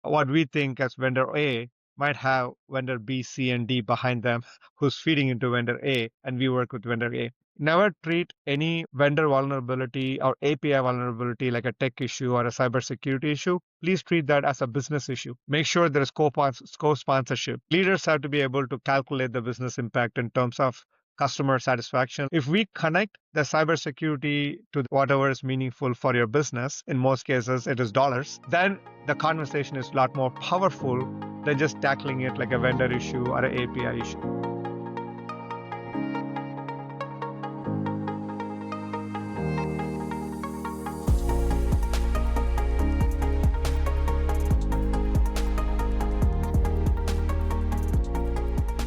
What we think as vendor A might have vendor B, C, and D behind them who's feeding into vendor A, and we work with vendor A. Never treat any vendor vulnerability or API vulnerability like a tech issue or a cybersecurity issue. Please treat that as a business issue. Make sure there is co-sponsorship. Leaders have to be able to calculate the business impact in terms of customer satisfaction. If we connect the cybersecurity to whatever is meaningful for your business, in most cases it is dollars, then the conversation is a lot more powerful than just tackling it like a vendor issue or an API issue.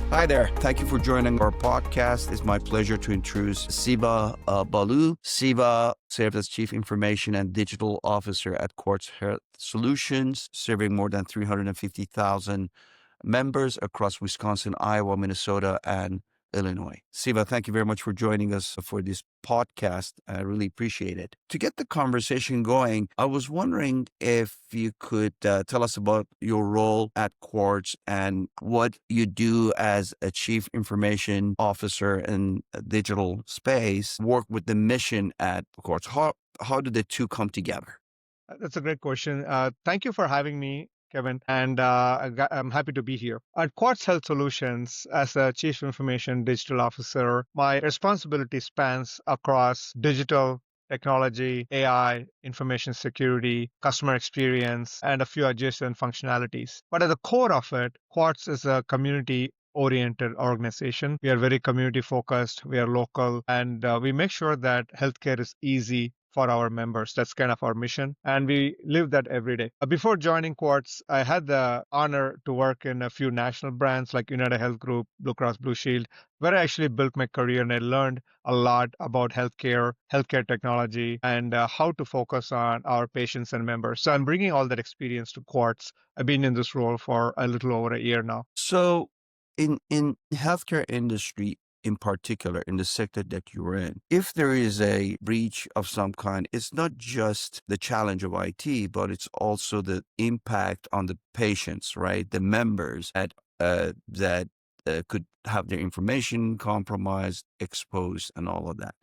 Hi there. Thank you for joining our podcast. It's my pleasure to introduce Siva Balu. Siva served as Chief Information and Digital Officer at Quartz Health Solutions, serving more than 350,000 members across Wisconsin, Iowa, Minnesota, and Illinois. Siva, thank you very much for joining us for this podcast. I really appreciate it. To get the conversation going, I was wondering if you could tell us about your role at Quartz and what you do as a Chief Information Officer in a digital space, work with the mission at Quartz. How do the two come together? That's a great question. Thank you for having me, Kevin, and I'm happy to be here. At Quartz Health Solutions, as a Chief Information Digital Officer, my responsibility spans across digital technology, AI, information security, customer experience, and a few adjacent functionalities. But at the core of it, Quartz is a community oriented organization. We are very community focused, we are local, and we make sure that healthcare is easy for our members. That's kind of our mission, and we live that every day. Before joining Quartz, I had the honor to work in a few national brands like United Health Group, Blue Cross Blue Shield, where I actually built my career and I learned a lot about healthcare technology, and how to focus on our patients and members. So I'm bringing all that experience to Quartz. I've been in this role for a little over a year now. So in healthcare industry, in particular, in the sector that you're in, if there is a breach of some kind, it's not just the challenge of IT, but it's also the impact on the patients, right? The members that could have their information compromised, exposed, and all of that.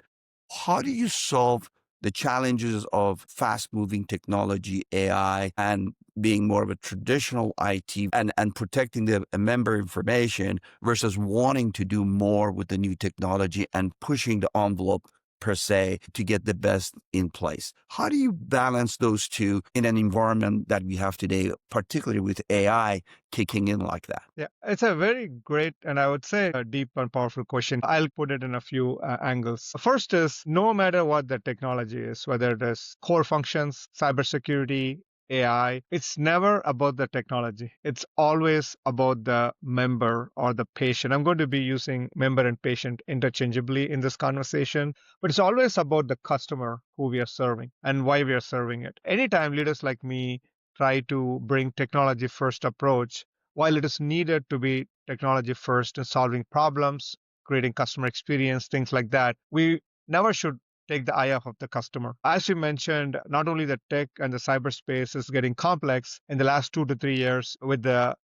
How do you solve the challenges of fast-moving technology, AI, and being more of a traditional IT and protecting the member information versus wanting to do more with the new technology and pushing the envelope per se to get the best in place? How do you balance those two in an environment that we have today, particularly with AI kicking in like that? Yeah, it's a very great and I would say a deep and powerful question. I'll put it in a few angles. First is no matter what the technology is, whether it is core functions, cybersecurity, AI, it's never about the technology. It's always about the member or the patient. I'm going to be using member and patient interchangeably in this conversation, but it's always about the customer who we are serving and why we are serving it. Anytime leaders like me try to bring technology first approach, while it is needed to be technology first in solving problems, creating customer experience, things like that, we never should take the eye off of the customer. As you mentioned, not only the tech and the cyberspace is getting complex in the last 2 to 3 years with the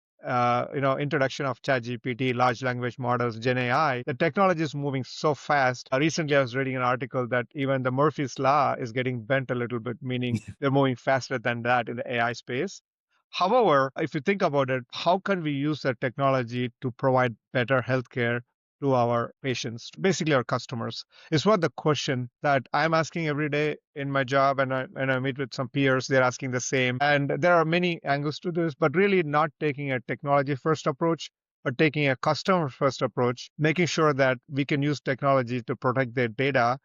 introduction of ChatGPT, large language models, Gen AI, the technology is moving so fast. Recently, I was reading an article that even the Murphy's Law is getting bent a little bit, meaning they're moving faster than that in the AI space. However, if you think about it, how can we use that technology to provide better healthcare to our patients, basically our customers, is what the question that I'm asking every day in my job. And I meet with some peers, they're asking the same. And there are many angles to this, but really not taking a technology first approach, but taking a customer first approach, making sure that we can use technology to protect their data,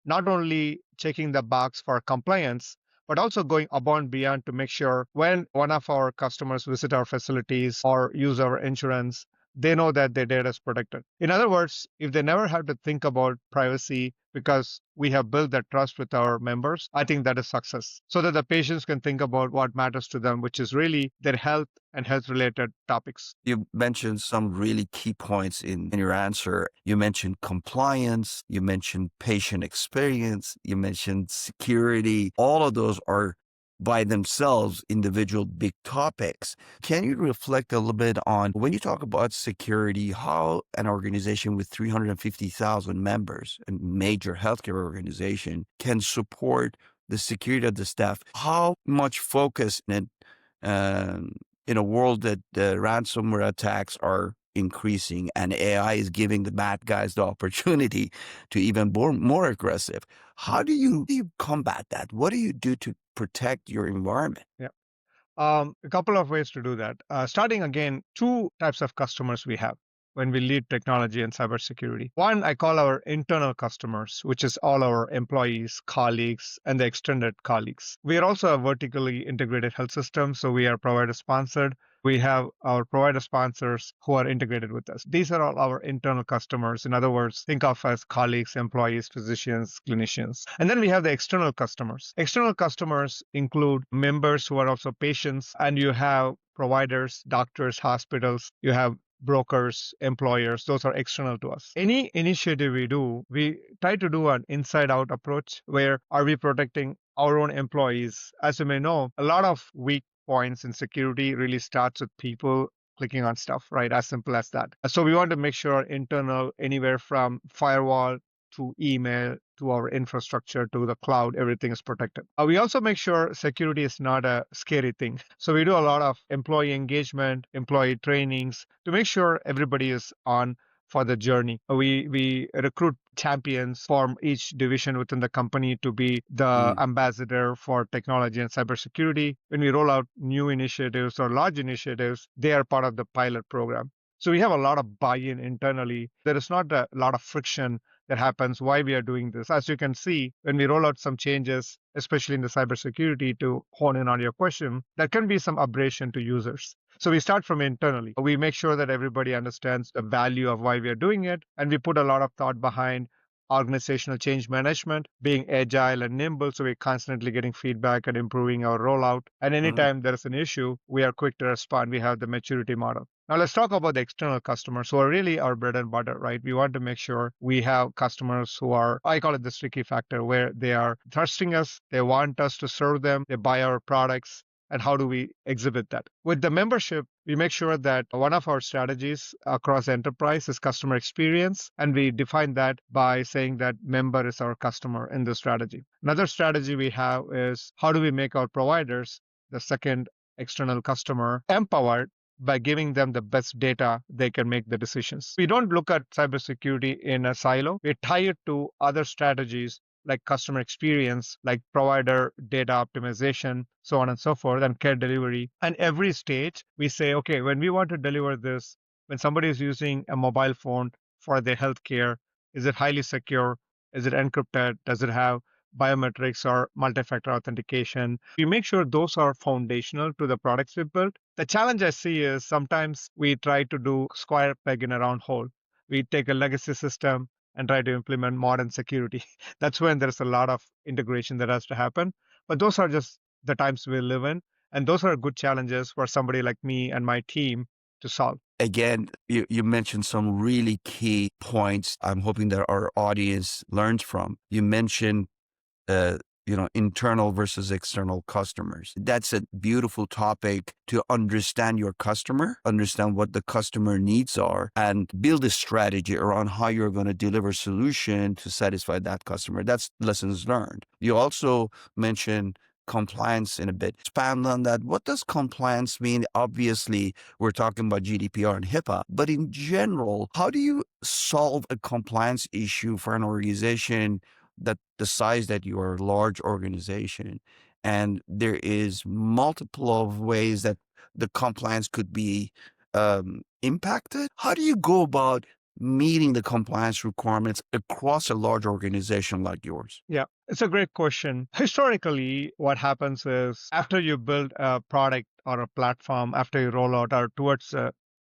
not only checking the box for compliance, but also going above and beyond to make sure when one of our customers visit our facilities or use our insurance, they know that their data is protected. In other words, if they never have to think about privacy because we have built that trust with our members, I think that is success. So that the patients can think about what matters to them, which is really their health and health related topics. You mentioned some really key points in your answer. You mentioned compliance, you mentioned patient experience, you mentioned security. All of those are by themselves individual big topics. Can you reflect a little bit on when you talk about security, how an organization with 350,000 members, a major healthcare organization, can support the security of the staff? How much focus um, in a world that the ransomware attacks are increasing and AI is giving the bad guys the opportunity to even more aggressive. Do you combat that? What do you do to protect your environment? Yeah. A couple of ways to do that. Starting again, two types of customers we have when we lead technology and cybersecurity. One, I call our internal customers, which is all our employees, colleagues, and the extended colleagues. We are also a vertically integrated health system, so we are provider sponsored. We have our provider sponsors who are integrated with us. These are all our internal customers. In other words, think of as colleagues, employees, physicians, clinicians. And then we have the external customers. External customers include members who are also patients, and you have providers, doctors, hospitals, you have brokers, employers, those are external to us. Any initiative we do, we try to do an inside out approach where are we protecting our own employees? As you may know, a lot of weak points in security really starts with people clicking on stuff, right? As simple as that. So we want to make sure internal, anywhere from firewall to email to our infrastructure to the cloud, everything is protected. We also make sure security is not a scary thing. So we do a lot of employee engagement, employee trainings to make sure everybody is on for the journey. We recruit champions from each division within the company to be the Mm, ambassador for technology and cybersecurity. When we roll out new initiatives or large initiatives, they are part of the pilot program. So we have a lot of buy-in internally. There is not a lot of friction that happens why we are doing this. As you can see, when we roll out some changes, especially in the cybersecurity, to hone in on your question, there can be some aberration to users. So we start from internally. We make sure that everybody understands the value of why we are doing it, and we put a lot of thought behind organizational change management, being agile and nimble, so we're constantly getting feedback and improving our rollout. And mhm. anytime there is an issue, we are quick to respond. We have the maturity model. Now let's talk about the external customers who are really our bread and butter, right? We want to make sure we have customers who are, I call it the sticky factor, where they are trusting us, they want us to serve them, they buy our products, and how do we exhibit that? With the membership, we make sure that one of our strategies across enterprise is customer experience, and we define that by saying that member is our customer in the strategy. Another strategy we have is how do we make our providers, the second external customer, empowered by giving them the best data they can make the decisions. We don't look at cybersecurity in a silo. We tie it to other strategies like customer experience, like provider data optimization, so on and so forth, and care delivery. And every stage, we say, okay, when we want to deliver this, when somebody is using a mobile phone for their healthcare, is it highly secure? Is it encrypted? Does it have biometrics or multi-factor authentication? We make sure those are foundational to the products we built. The challenge I see is sometimes we try to do square peg in a round hole. We take a legacy system and try to implement modern security. That's when there's a lot of integration that has to happen. But those are just the times we live in. And those are good challenges for somebody like me and my team to solve. Again, you mentioned some really key points I'm hoping that our audience learns from. You mentioned uh, internal versus external customers. That's a beautiful topic to understand your customer, understand what the customer needs are, and build a strategy around how you're going to deliver solution to satisfy that customer. That's lessons learned. You also mentioned compliance in a bit. Expand on that. What does compliance mean? Obviously, we're talking about GDPR and HIPAA, but in general, how do you solve a compliance issue for an organization that the size that you are a large organization and there is multiple of ways that the compliance could be impacted? How do you go about meeting the compliance requirements across a large organization like yours? Yeah, it's a great question. Historically, what happens is after you build a product or a platform, after you roll out or towards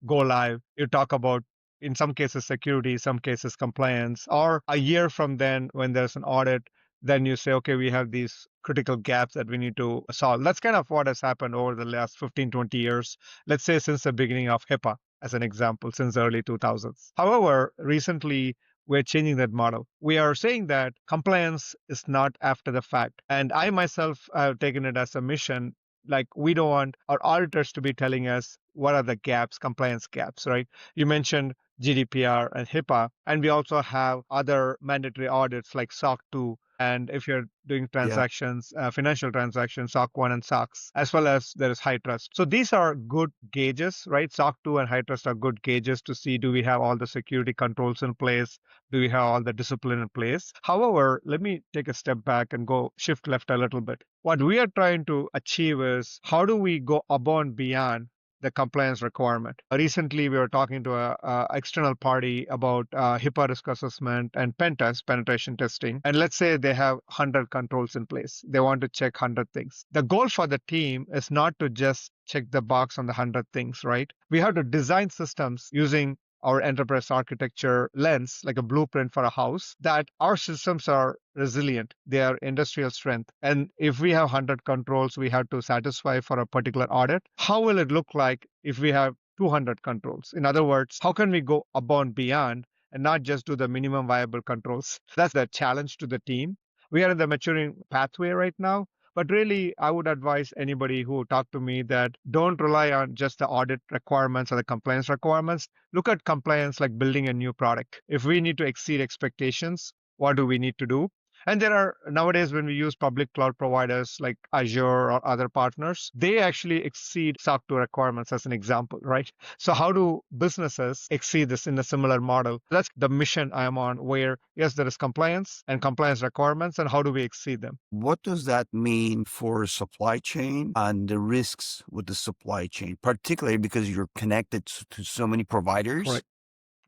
go live, you talk about, in some cases, security, some cases, compliance, or a year from then when there's an audit, then you say, okay, we have these critical gaps that we need to solve. That's kind of what has happened over the last 15, 20 years. Let's say since the beginning of HIPAA, as an example, since the early 2000s. However, recently, we're changing that model. We are saying that compliance is not after the fact. And I myself have taken it as a mission. Like, we don't want our auditors to be telling us what are the gaps, compliance gaps, right? You mentioned GDPR and HIPAA, and we also have other mandatory audits like SOC 2. And if you're doing Yeah. transactions, financial transactions, SOC 1 and SOX, as well as there is high trust. So these are good gauges, right? SOC 2 and high trust are good gauges to see, do we have all the security controls in place? Do we have all the discipline in place? However, let me take a step back and go shift left a little bit. What we are trying to achieve is, how do we go above and beyond the compliance requirement? Recently, we were talking to a external party about HIPAA risk assessment and pen test, penetration testing. And let's say they have 100 controls in place. They want to check 100 things. The goal for the team is not to just check the box on the 100 things, right? We have to design systems using our enterprise architecture lens, like a blueprint for a house, that our systems are resilient. They are industrial strength. And if we have 100 controls we have to satisfy for a particular audit, how will it look like if we have 200 controls? In other words, how can we go above and beyond and not just do the minimum viable controls? That's the challenge to the team. We are in the maturing pathway right now. But really, I would advise anybody who talk to me that don't rely on just the audit requirements or the compliance requirements. Look at compliance like building a new product. If we need to exceed expectations, what do we need to do? And there are nowadays, when we use public cloud providers like Azure or other partners, they actually exceed SOC 2 requirements as an example, right? So how do businesses exceed this in a similar model? That's the mission I am on, where yes, there is compliance and compliance requirements, and how do we exceed them? What does that mean for supply chain and the risks with the supply chain, particularly because you're connected to so many providers? Correct.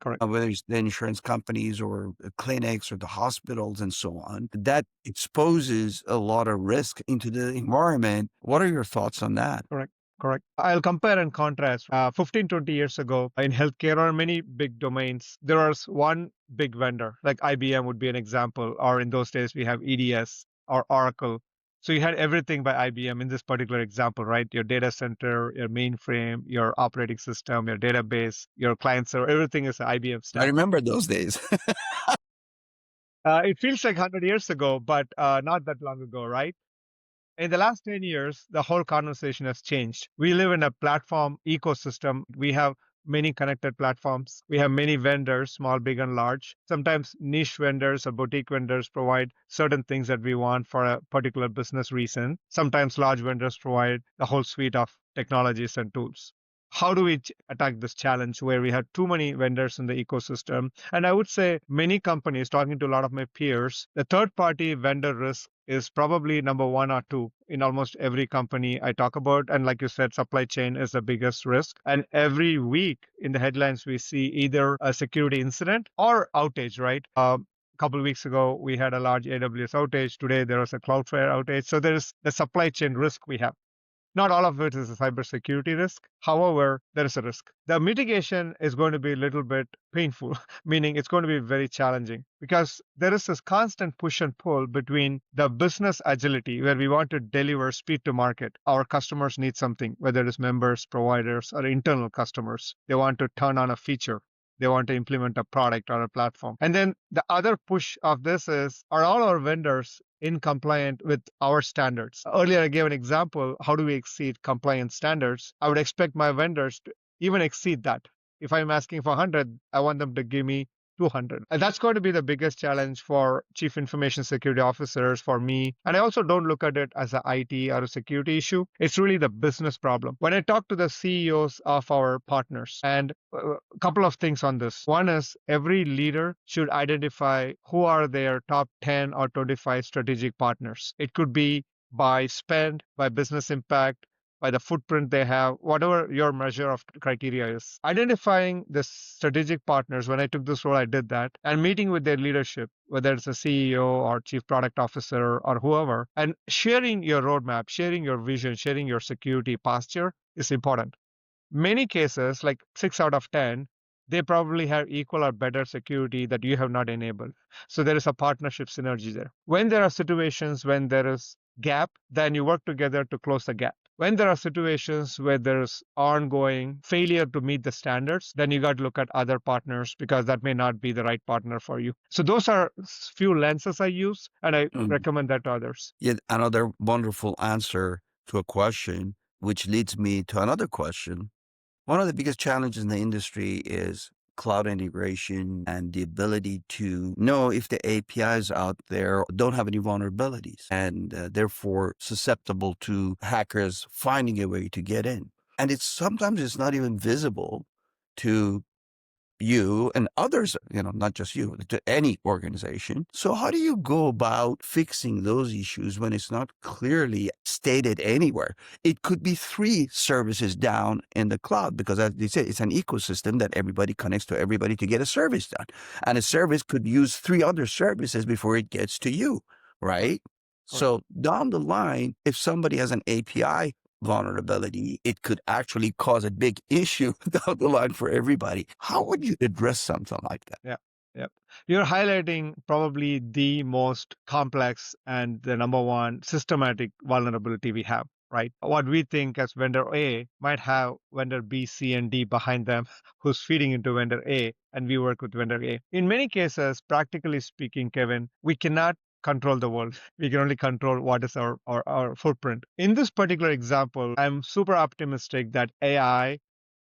Correct. Whether it's the insurance companies or the clinics or the hospitals and so on, that exposes a lot of risk into the environment. What are your thoughts on that? Correct. Correct. I'll compare and contrast. 15, 20 years ago in healthcare or many big domains, there was one big vendor, like IBM would be an example, or in those days we have EDS or Oracle. So you had everything by IBM in this particular example, right? Your data center, your mainframe, your operating system, your database, your client server, everything is IBM I stack. remember those days. It feels like 100 years ago, but not that long ago, right? In the last 10 years, the whole conversation has changed. We live in a platform ecosystem. We have many connected platforms. We have many vendors, small, big, and large. Sometimes niche vendors or boutique vendors provide certain things that we want for a particular business reason. Sometimes large vendors provide the whole suite of technologies and tools. How do we attack this challenge where we have too many vendors in the ecosystem? And I would say many companies, talking to a lot of my peers, the third party vendor risk is probably number one or two in almost every company I talk about. And like you said, supply chain is the biggest risk. And every week in the headlines, we see either a security incident or outage, right? Couple of weeks ago, we had a large AWS outage. Today, there was a Cloudflare outage. So there is the supply chain risk we have. Not all of it is a cybersecurity risk. However, there is a risk. The mitigation is going to be a little bit painful, meaning it's going to be very challenging because there is this constant push and pull between the business agility where we want to deliver speed to market. Our customers need something, whether it is members, providers, or internal customers. They want to turn on a feature. They want to implement a product or a platform. And then the other push of this is, are all our vendors in compliant with our standards? Earlier, I gave an example. How do we exceed compliance standards? I would expect my vendors to even exceed that. If I'm asking for 100, I want them to give me 200. And that's going to be the biggest challenge for chief information security officers, for me. And I also don't look at it as an IT or a security issue. It's really the business problem. When I talk to the CEOs of our partners, and a couple of things on this. One is every leader should identify who are their top 10 or 25 strategic partners. It could be by spend, by business impact, by the footprint they have, whatever your measure of criteria is. Identifying the strategic partners, when I took this role, I did that, and meeting with their leadership, whether it's a CEO or chief product officer or whoever, and sharing your roadmap, sharing your vision, sharing your security posture is important. Many cases, like 6 out of 10, they probably have equal or better security that you have not enabled. So there is a partnership synergy there. When there are situations when there is gap, then you work together to close the gap. When there are situations where there's ongoing failure to meet the standards, then you got to look at other partners because that may not be the right partner for you. So those are few lenses I use, and I Mm. recommend that to others. Yet another wonderful answer to a question, which leads me to another question. One of the biggest challenges in the industry is cloud integration and the ability to know if the APIs out there don't have any vulnerabilities and therefore susceptible to hackers finding a way to get in. And sometimes it's not even visible to you and others, not just you, to any organization. So how do you go about fixing those issues when it's not clearly stated anywhere? It could be 3 services down in the cloud because, as they say, it's an ecosystem that everybody connects to everybody to get a service done. And a service could use 3 other services before it gets to you, Correct. right? Correct. So down the line, if somebody has an API vulnerability, it could actually cause a big issue down the line for everybody. How would you address something like that? Yeah. Yep. You're highlighting probably the most complex and the number one systematic vulnerability we have, right? What we think as vendor A might have vendor B, C, and D behind them who's feeding into vendor A, and we work with vendor A. In many cases, practically speaking, Kevin, we cannot control the world. We can only control what is our footprint. In this particular example, I'm super optimistic that AI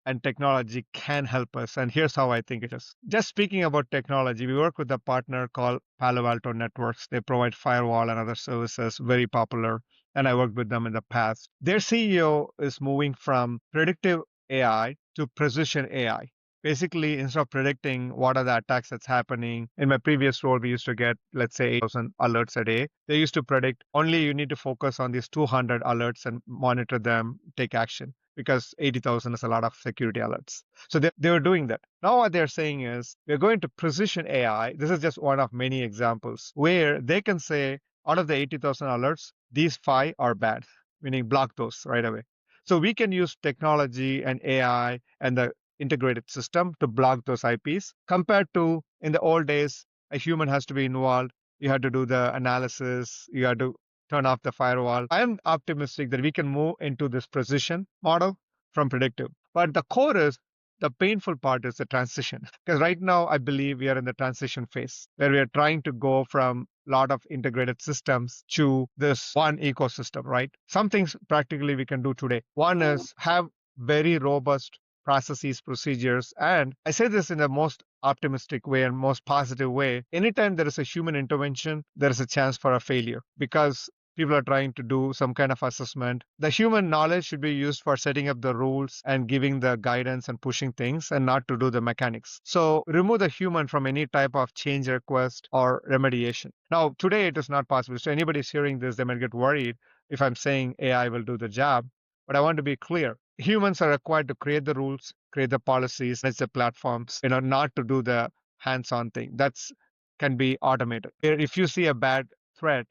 and technology can help us. And here's how I think it is. Just speaking about technology, we work with a partner called Palo Alto Networks. They provide firewall and other services, very popular. And I worked with them in the past. Their CEO is moving from predictive AI to precision AI. Basically, instead of predicting what are the attacks that's happening, in my previous role, we used to get, let's say, 8,000 alerts a day. They used to predict only you need to focus on these 200 alerts and monitor them, take action because 80,000 is a lot of security alerts. So they were doing that. Now what they're saying is we're going to precision AI. This is just one of many examples where they can say out of the 80,000 alerts, these 5 are bad, meaning block those right away. So we can use technology and AI and the integrated system to block those IPs compared to in the old days, a human has to be involved. You had to do the analysis. You had to turn off the firewall. I am optimistic that we can move into this precision model from predictive. But the core is the painful part is the transition. Because right now, I believe we are in the transition phase where we are trying to go from a lot of integrated systems to this one ecosystem, right? Some things practically we can do today. One is have very robust processes, procedures. And I say this in the most optimistic way and most positive way. Anytime there is a human intervention, there is a chance for a failure because people are trying to do some kind of assessment. The human knowledge should be used for setting up the rules and giving the guidance and pushing things and not to do the mechanics. So remove the human from any type of change request or remediation. Now, today it is not possible. So anybody is hearing this, they might get worried if I'm saying AI will do the job. But I want to be clear. Humans are required to create the rules, create the policies, manage the platforms, not to do the hands-on thing. That's can be automated. If you see a bad threat,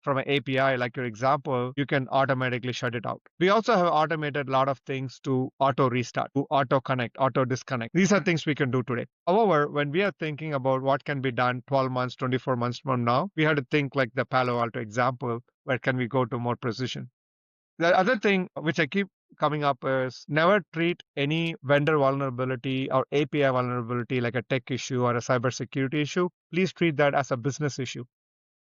from an API, like your example, you can automatically shut it out. We also have automated a lot of things to auto restart, to auto connect, auto disconnect. These are things we can do today. However, when we are thinking about what can be done 12 months, 24 months from now, we have to think like the Palo Alto example, where can we go to more precision? The other thing which I keep coming up is never treat any vendor vulnerability or API vulnerability like a tech issue or a cybersecurity issue. Please treat that as a business issue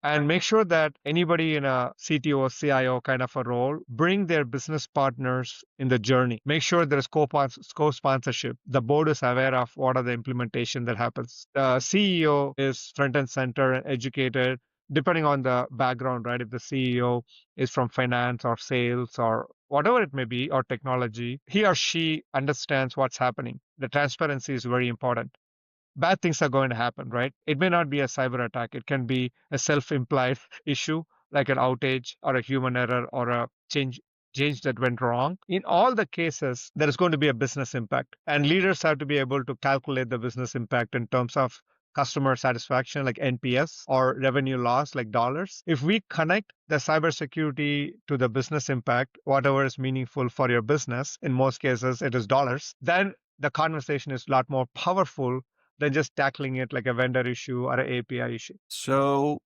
and make sure that anybody in a CTO, CIO kind of a role bring their business partners in the journey. Make sure there is co-sponsorship. The board is aware of what are the implementation that happens. The CEO is front and center and educated, depending on the background, right? If the CEO is from finance or sales or whatever it may be, or technology, he or she understands what's happening. The transparency is very important. Bad things are going to happen, right? It may not be a cyber attack. It can be a self-implied issue like an outage or a human error or a change that went wrong. In all the cases, there is going to be a business impact. And leaders have to be able to calculate the business impact in terms of customer satisfaction like NPS or revenue loss like dollars. If we connect the cybersecurity to the business impact, whatever is meaningful for your business, in most cases it is dollars, then the conversation is a lot more powerful than just tackling it like a vendor issue or an API issue. So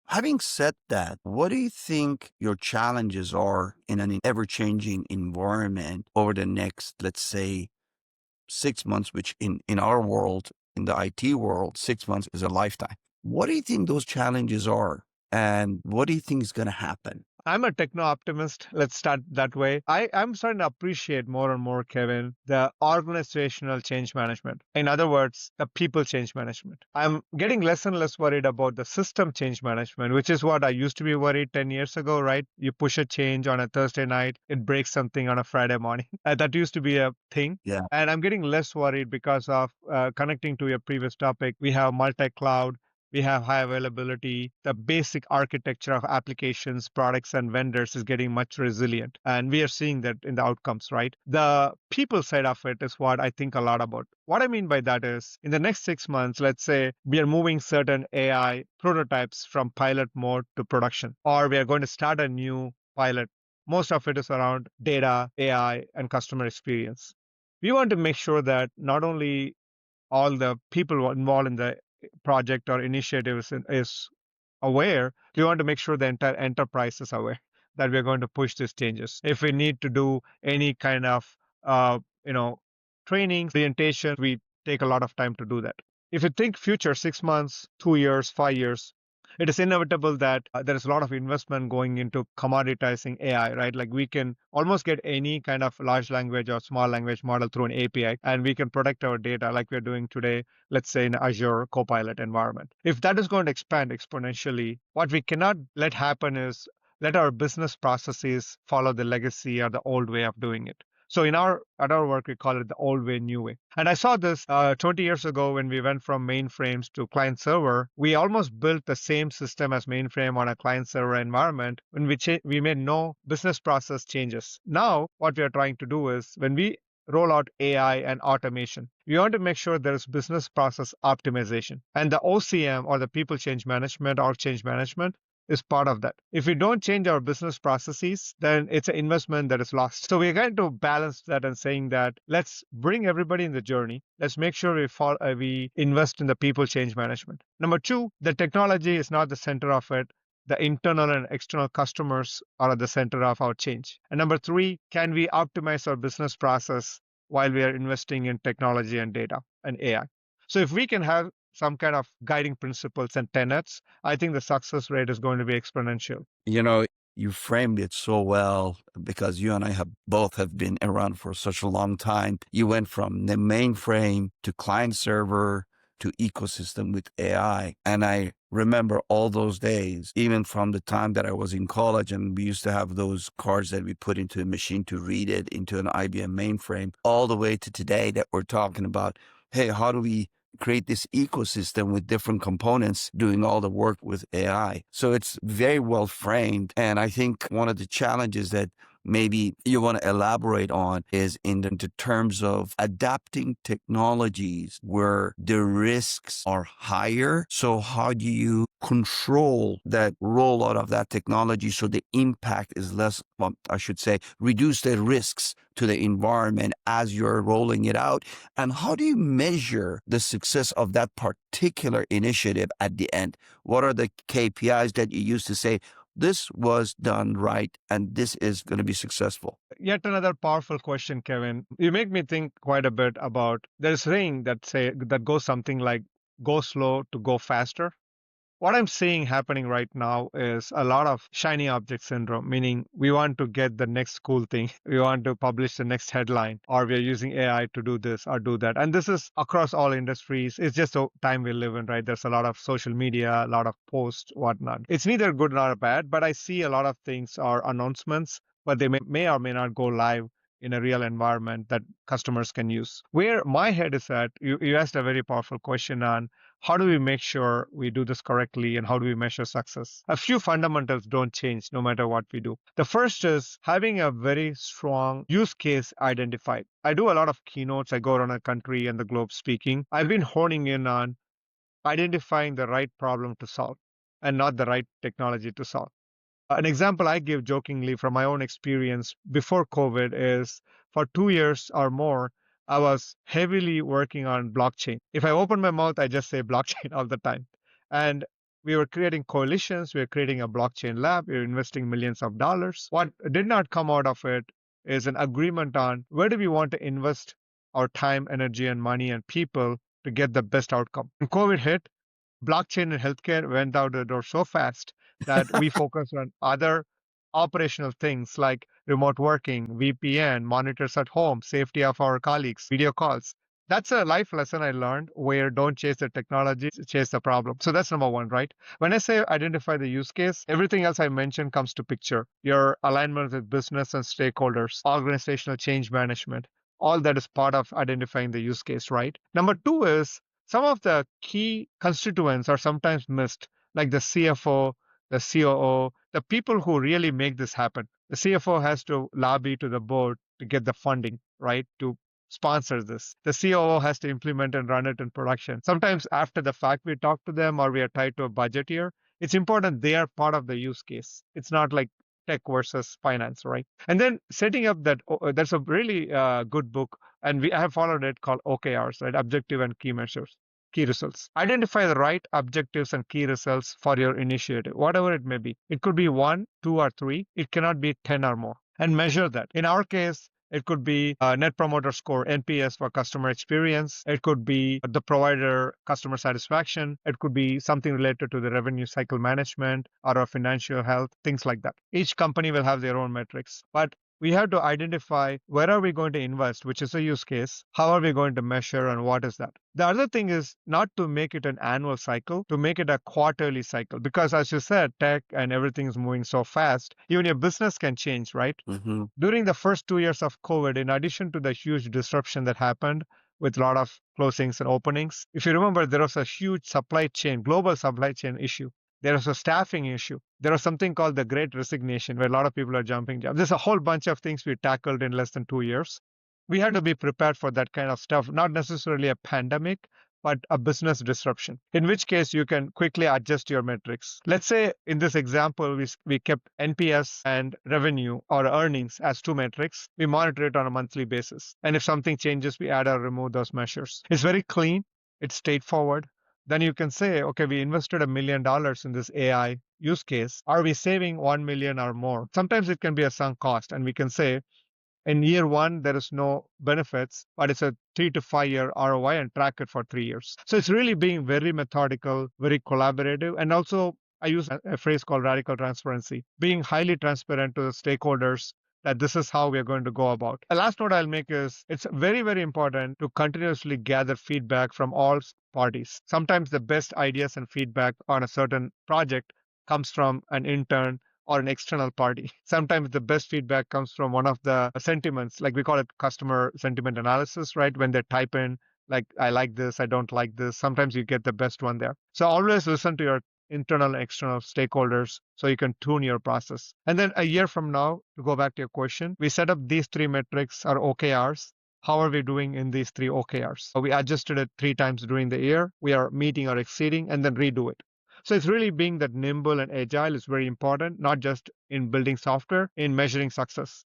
Having said that, what do you think your challenges are in an ever changing environment over the next, let's say, 6 months, which in our world, in the IT world, 6 months is a lifetime? What do you think those challenges are? And what do you think is going to happen? I'm a techno optimist. Let's start that way. I'm starting to appreciate more and more, Kevin, the organizational change management. In other words, the people change management. I'm getting less and less worried about the system change management, which is what I used to be worried 10 years ago, right? You push a change on a Thursday night, it breaks something on a Friday morning. That used to be a thing. Yeah. And I'm getting less worried because of connecting to your previous topic. We have multi cloud, we have high availability. The basic architecture of applications, products, and vendors is getting much resilient. And we are seeing that in the outcomes, right? The people side of it is what I think a lot about. What I mean by that is in the next 6 months, let's say we are moving certain AI prototypes from pilot mode to production, or we are going to start a new pilot. Most of it is around data, AI, and customer experience. We want to make sure that not only all the people involved in the project or initiative is aware, we want to make sure the entire enterprise is aware that we're going to push these changes. If we need to do any kind of uh, you know training, orientation, we take a lot of time to do that. If you think future 6 months, 2 years, 5 years, it is inevitable that there is a lot of investment going into commoditizing AI, right? Like we can almost get any kind of large language or small language model through an API, and we can protect our data like we're doing today, let's say in Azure Copilot environment. If that is going to expand exponentially, what we cannot let happen is let our business processes follow the legacy or the old way of doing it. So in our at our work, we call it the old way, new way. And I saw this 20 years ago when we went from mainframes to client server. We almost built the same system as mainframe on a client server environment when we made no business process changes. Now, what we are trying to do is when we roll out AI and automation, we want to make sure there is business process optimization. And the OCM or the people change management or change management is part of that. If we don't change our business processes, then it's an investment that is lost. So we're going to balance that and saying that let's bring everybody in the journey. Let's make sure we invest in the people change management. Number two, the technology is not the center of it. The internal and external customers are at the center of our change. And number three, can we optimize our business process while we are investing in technology and data and AI? So if we can have some kind of guiding principles and tenets, I think the success rate is going to be exponential. You know, you framed it so well because you and I have both have been around for such a long time. You went from the mainframe to client server to ecosystem with AI. And I remember all those days, even from the time that I was in college and we used to have those cards that we put into a machine to read it into an IBM mainframe, all the way to today that we're talking about, hey, how do we create this ecosystem with different components doing all the work with AI? So it's very well framed. And I think one of the challenges that maybe you want to elaborate on is in the terms of adapting technologies where the risks are higher. So how do you control that rollout of that technology so the impact is less, well, I should say, reduce the risks to the environment as you're rolling it out? And how do you measure the success of that particular initiative at the end? What are the KPIs that you use to say, this was done right and this is going to be successful? Yet another powerful question, Kevin. You make me think quite a bit about there's a saying that goes something like go slow to go faster. What I'm seeing happening right now is a lot of shiny object syndrome, meaning we want to get the next cool thing. We want to publish the next headline, or we're using AI to do this or do that. And this is across all industries. It's just the time we live in, right? There's a lot of social media, a lot of posts, whatnot. It's neither good nor bad, but I see a lot of things are announcements, but they may or may not go live in a real environment that customers can use. Where my head is at, you asked a very powerful question on how do we make sure we do this correctly and how do we measure success? A few fundamentals don't change no matter what we do. The first is having a very strong use case identified. I do a lot of keynotes. I go around the country and the globe speaking. I've been honing in on identifying the right problem to solve and not the right technology to solve. An example I give jokingly from my own experience before COVID is for 2 years or more, I was heavily working on blockchain. If I open my mouth, I just say blockchain all the time. And We were creating coalitions, we were creating a blockchain lab, we were investing millions of dollars. What did not come out of it is an agreement on where do we want to invest our time, energy, and money and people to get the best outcome. When COVID hit, blockchain and healthcare went out the door so fast that we focused on other operational things like remote working, VPN, monitors at home, safety of our colleagues, video calls. That's a life lesson I learned where don't chase the technology, chase the problem. So that's number one, right? When I say identify the use case, everything else I mentioned comes to picture. Your alignment with business and stakeholders, organizational change management, all that is part of identifying the use case, right? Number two is some of the key constituents are sometimes missed, like the CFO, the COO, the people who really make this happen. The CFO has to lobby to the board to get the funding, right, to sponsor this. The COO has to implement and run it in production. Sometimes after the fact, we talk to them or we are tied to a budget here. It's important they are part of the use case. It's not like tech versus finance, right? And then setting up that, that's a really good book, and I have followed it called OKRs, right? Objective and key measures. Key results. Identify the right objectives and key results for your initiative, whatever it may be. It could be one, two, or three. It cannot be 10 or more. And measure that. In our case, it could be Net Promoter Score, NPS for customer experience. It could be the provider customer satisfaction. It could be something related to the revenue cycle management or our financial health, things like that. Each company will have their own metrics. But we have to identify where are we going to invest, which is a use case, how are we going to measure, and what is that. The other thing is not to make it an annual cycle, to make it a quarterly cycle, because as you said, tech and everything is moving so fast, even your business can change, right? Mm-hmm. During the first 2 years of COVID, in addition to the huge disruption that happened with a lot of closings and openings, if you remember, there was a huge supply chain, global supply chain issue. There was a staffing issue. There was something called the Great Resignation, where a lot of people are jumping jobs. There's a whole bunch of things we tackled in less than 2 years. We had to be prepared for that kind of stuff, not necessarily a pandemic, but a business disruption, in which case you can quickly adjust your metrics. Let's say in this example, we kept NPS and revenue or earnings as two metrics. We monitor it on a monthly basis. And if something changes, we add or remove those measures. It's very clean. It's straightforward. Then you can say, okay, we invested $1 million in this AI use case. Are we saving 1 million or more? Sometimes it can be a sunk cost. And we can say, in year one, there is no benefits, but it's a 3 to 5 year ROI and track it for 3 years. So it's really being very methodical, very collaborative. And also, I use a phrase called radical transparency, being highly transparent to the stakeholders that this is how we are going to go about. The last note I'll make is it's very, very important to continuously gather feedback from all parties. Sometimes the best ideas and feedback on a certain project comes from an intern or an external party. Sometimes the best feedback comes from one of the sentiments, like we call it customer sentiment analysis, right? When they type in, like, I like this, I don't like this. Sometimes you get the best one there. So always listen to your internal and external stakeholders so you can tune your process. And then a year from now, to go back to your question, we set up these three metrics or OKRs. How are we doing in these three OKRs? So we adjusted it 3 times during the year. We are meeting or exceeding and then redo it. So it's really being that nimble and agile is very important, not just in building software, in measuring success.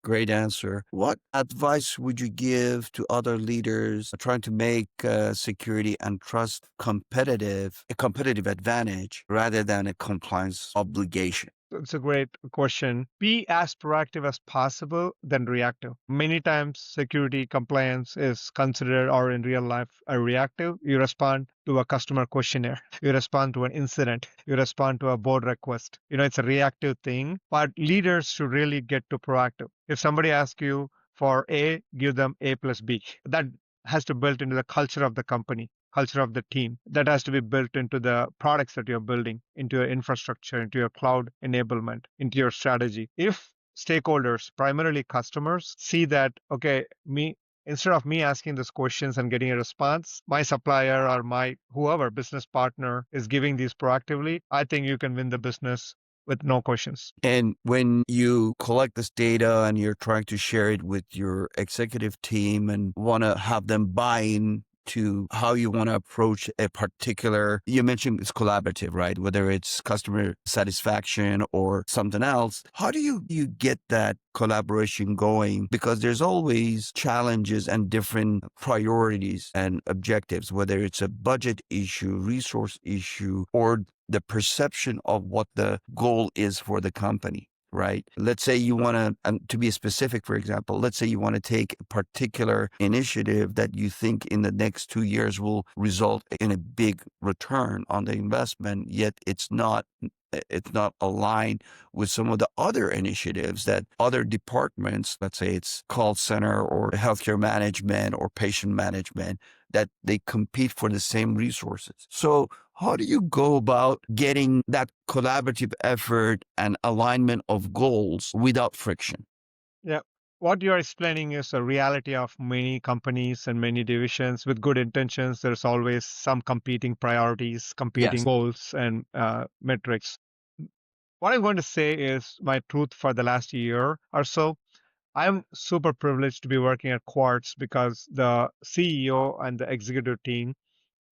Great answer. What advice would you give to other leaders trying to make security and trust a competitive advantage rather than a compliance obligation? It's a great question. Be as proactive as possible than reactive. Many times, security compliance is considered, or in real life, a reactive. You respond to a customer questionnaire, you respond to an incident, you respond to a board request. It's a reactive thing, but leaders should really get to proactive. If somebody asks you for A, give them A plus B. That has to build into the culture of the company, culture of the team. That has to be built into the products that you're building, into your infrastructure, into your cloud enablement, into your strategy. If stakeholders, primarily customers, see that, okay, instead of me asking these questions and getting a response, my supplier or my whoever business partner is giving these proactively, I think you can win the business with no questions. And when you collect this data and you're trying to share it with your executive team and want to have them buy in to how you want to approach a particular, you mentioned it's collaborative, right? Whether it's customer satisfaction or something else. How do you get that collaboration going? Because there's always challenges and different priorities and objectives, whether it's a budget issue, resource issue, or the perception of what the goal is for the company. Right. Let's say you want to be specific, for example, let's say you want to take a particular initiative that you think in the next 2 years will result in a big return on the investment, yet it's not aligned with some of the other initiatives that other departments, let's say it's call center or healthcare management or patient management, that they compete for the same resources. So how do you go about getting that collaborative effort and alignment of goals without friction? Yeah. What you're explaining is a reality of many companies and many divisions with good intentions. There's always some competing priorities, competing Yes. goals, and metrics. What I'm going to say is my truth for the last year or so. I'm super privileged to be working at Quartz because the CEO and the executive team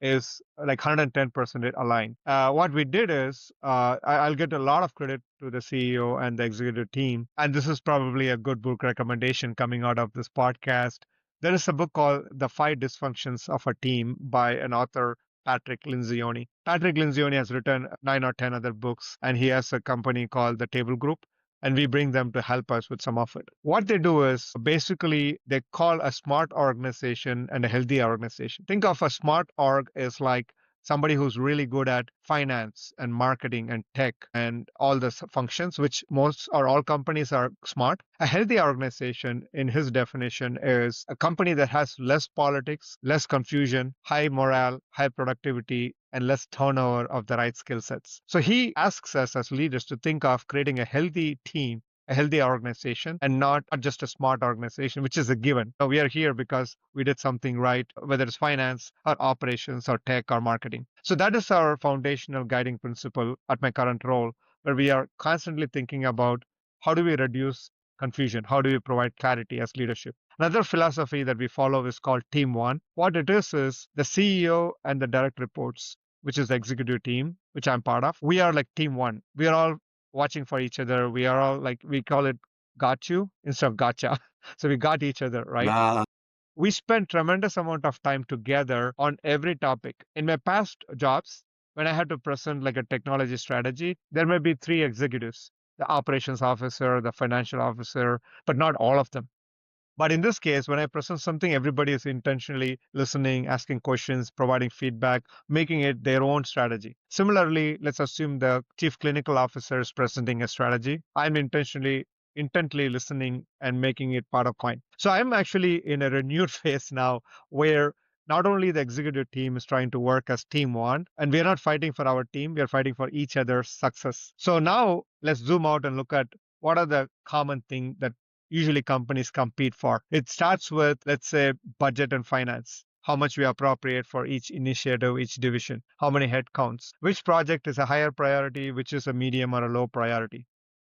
is like 110% aligned. What we did is, I'll get a lot of credit to the CEO and the executive team. And this is probably a good book recommendation coming out of this podcast. There is a book called The Five Dysfunctions of a Team by an author, Patrick Lencioni. Patrick Lencioni has written 9 or 10 other books, and he has a company called the Table Group, and we bring them to help us with some of it. What they do is basically they call a smart organization and a healthy organization. Think of a smart org as like somebody who's really good at finance and marketing and tech and all the functions, which most or all companies are smart. A healthy organization, in his definition, is a company that has less politics, less confusion, high morale, high productivity, and less turnover of the right skill sets. So he asks us as leaders to think of creating a healthy team, a healthy organization, and not just a smart organization, which is a given. Now, we are here because we did something right, whether it's finance or operations or tech or marketing. So that is our foundational guiding principle at my current role, where we are constantly thinking about how do we reduce confusion? How do we provide clarity as leadership? Another philosophy that we follow is called Team One. What it is the CEO and the direct reports, which is the executive team, which I'm part of. We are like Team One. We are all watching for each other. We are all like, we call it got you instead of gotcha. So we got each other, right? Nah. We spend tremendous amount of time together on every topic. In my past jobs, when I had to present like a technology strategy, there may be three executives, the operations officer, the financial officer, but not all of them. But in this case, when I present something, everybody is intentionally listening, asking questions, providing feedback, making it their own strategy. Similarly, let's assume the chief clinical officer is presenting a strategy. I'm intently listening and making it part of mine. So I'm actually in a renewed phase now where not only the executive team is trying to work as team one, and we are not fighting for our team, we are fighting for each other's success. So now let's zoom out and look at what are the common things that usually companies compete for. It starts with, let's say, budget and finance. How much we appropriate for each initiative, each division, how many headcounts, which project is a higher priority, which is a medium or a low priority.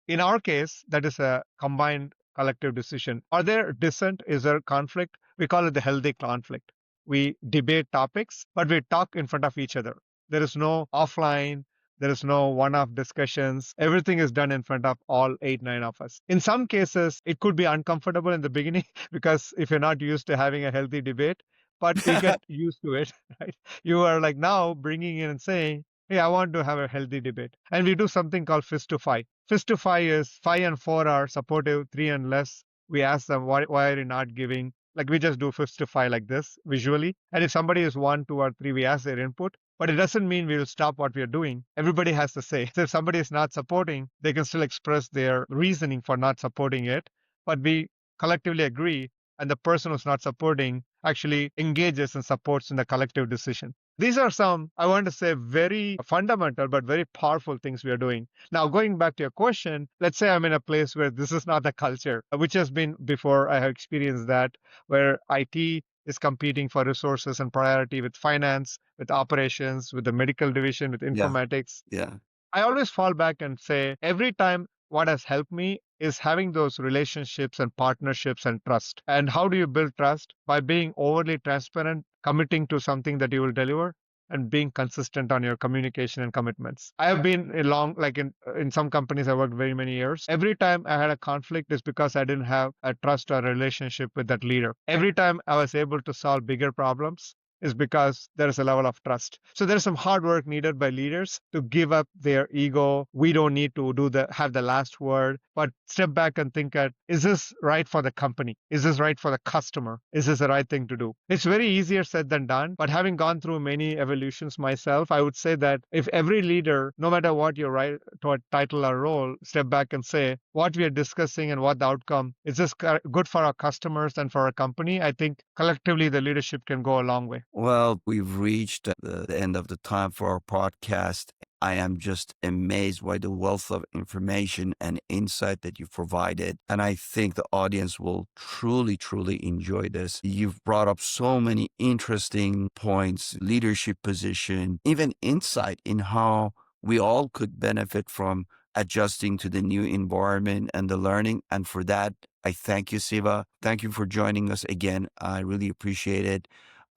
In our case, that is a combined collective decision. Are there dissent? Is there conflict? We call it the healthy conflict. We debate topics, but we talk in front of each other. There is no offline, there is no one off discussions. Everything is done in front of all eight, nine of us. In some cases, it could be uncomfortable in the beginning because if you're not used to having a healthy debate, but you get used to it, right? You are like now bringing in and saying, hey, I want to have a healthy debate. And we do something called fist to five. Fist to five is 5 and 4 are supportive, 3 and less. We ask them, why are you not giving? Like we just do fist to five like this visually. And if somebody is 1, 2, or 3, we ask their input. But it doesn't mean we will stop what we are doing. Everybody has to say. So if somebody is not supporting, they can still express their reasoning for not supporting it. But we collectively agree, and the person who's not supporting actually engages and supports in the collective decision. These are some, I want to say, very fundamental but very powerful things we are doing. Now, going back to your question, let's say I'm in a place where this is not the culture, which has been before. I have experienced that, where IT is competing for resources and priority with finance, with operations, with the medical division, with Yeah. informatics. Yeah. I always fall back and say every time what has helped me is having those relationships and partnerships and trust. And how do you build trust? By being overly transparent, committing to something that you will deliver, and being consistent on your communication and commitments. I have been like in some companies I worked very many years. Every time I had a conflict is because I didn't have a trust or relationship with that leader. Every time I was able to solve bigger problems is because there is a level of trust. So there's some hard work needed by leaders to give up their ego. We don't need to have the last word, but step back and think at, is this right for the company? Is this right for the customer? Is this the right thing to do? It's very easier said than done, but having gone through many evolutions myself, I would say that if every leader, no matter what your right to a title or role, step back and say what we are discussing and what the outcome is, this good for our customers and for our company, I think collectively the leadership can go a long way. Well, we've reached the end of the time for our podcast. I am just amazed by the wealth of information and insight that you've provided. And I think the audience will truly, truly enjoy this. You've brought up so many interesting points, leadership position, even insight in how we all could benefit from adjusting to the new environment and the learning. And for that, I thank you, Siva. Thank you for joining us again. I really appreciate it.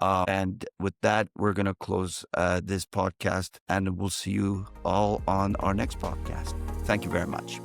And with that, we're going to close this podcast, and we'll see you all on our next podcast. Thank you very much.